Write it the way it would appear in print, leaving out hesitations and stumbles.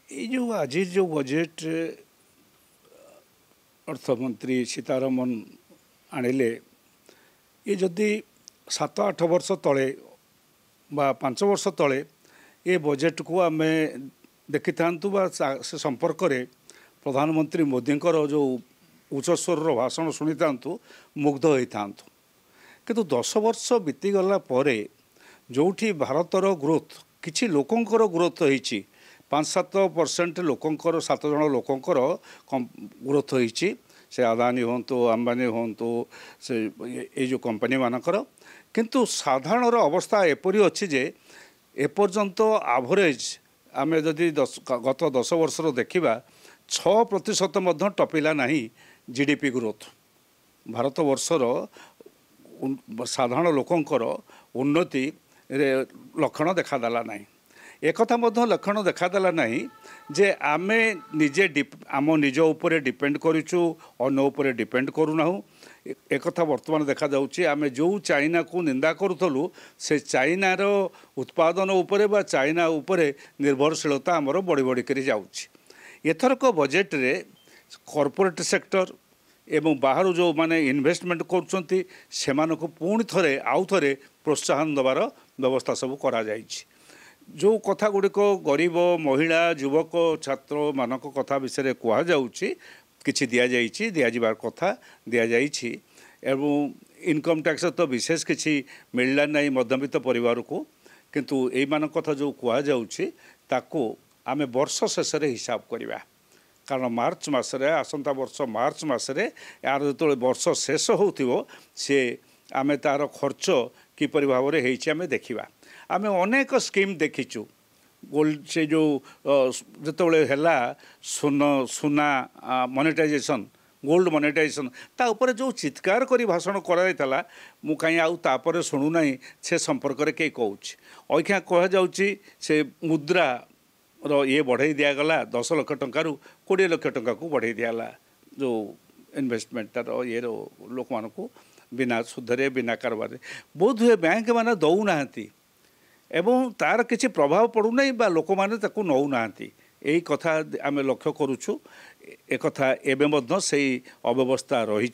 ये जो आज जो बजेट अर्थमंत्री सीतारमन आनिले ये जदि 7-8 वर्ष तले बा 5 वर्ष तले ये बजेट को आम देखि था से संपर्क में प्रधानमंत्री मोदी जो उच्च स्वर भाषण शुणी था मुग्ध होई था किंतु 10 वर्ष बीतीगला जो भारतर ग्रोथ किछि लोकंकर ग्रोथ होइछि 5-7% लोकंकर 7 जन लोकंकर ग्रोथ होइछि से अदानी होंतु अंबानी होंतु से ये जो कंपनी मानकर किंतु साधारण अवस्था एपरी अच्छी जे एपर्यंत एवरेज आम जदि गत 10 वर्ष देखा 6% टपिला नहीं जीडीपी ग्रोथ भारत वर्षर साधारण लोकंकर उन्नति लक्षण देखादेला नहीं एक लक्षण देखादेला नहीं जे आमे निजे आम निज उपरे डिपेंड करूँ अन्य उपरे डिपेंड करूना एक वर्तमान देखा जाउछि आमे जो चाइना को निंदा करूँ से चाइनार उत्पादन उपरे बा चाइना उपरे निर्भरशीलता आमर बढ़ी बढ़ी करी जाउछि एथरक बजेट रे कॉर्पोरेट सेक्टर एवं बाहर जो माने इन्वेस्टमेंट करुँच से पुणी थे आउ थे प्रोत्साहन देवार व्यवस्था सब करा जाइछि जो कथा गुड़िक गरीब महिला युवक छात्र मानक कथा विषय कह जाउछि किछि दिया कथा दि जाइछि एवं इनकम टैक्स तो विशेष किछि मिलला नहीं मध्यवित्त परिवार को किंतु एई मान कथा जो कह जाउछि ताको आमे वर्ष शेष हिसाब करिबा कारण मार्च मासरे आसंता वर्ष मार्च मासरे यार जो वर्ष शेष होतिबो से आमे तार खर्च किपरि भाव में होइछि आमे देखिबा आमे अनेक स्कीम देखीचु गोल्ड से जो जितेबाला हैला सुना मोनेटाइजेशन गोल्ड मोनेटाइजेशन ता ऊपर जो चित्कार करी भाषण कराइला मु कहीं आउ तापर शुणुना से संपर्क में कई कहूँ अखा कह जाउछि से मुद्रा ये बढ़ाई दिगला 10 लाख टंकार 20 लाख टंका को बढ़ाई दिगला जो इन्वेस्टमेंट तार ये लोक मान बिना सुधरे बिना कारबार बोध हुए बैंक मैंने दौना एवं तार किसी प्रभाव पड़ूना बा लोक मैंने नौना यही कथा आम लक्ष्य करुचु एक कथा एवं से अव्यवस्था रही।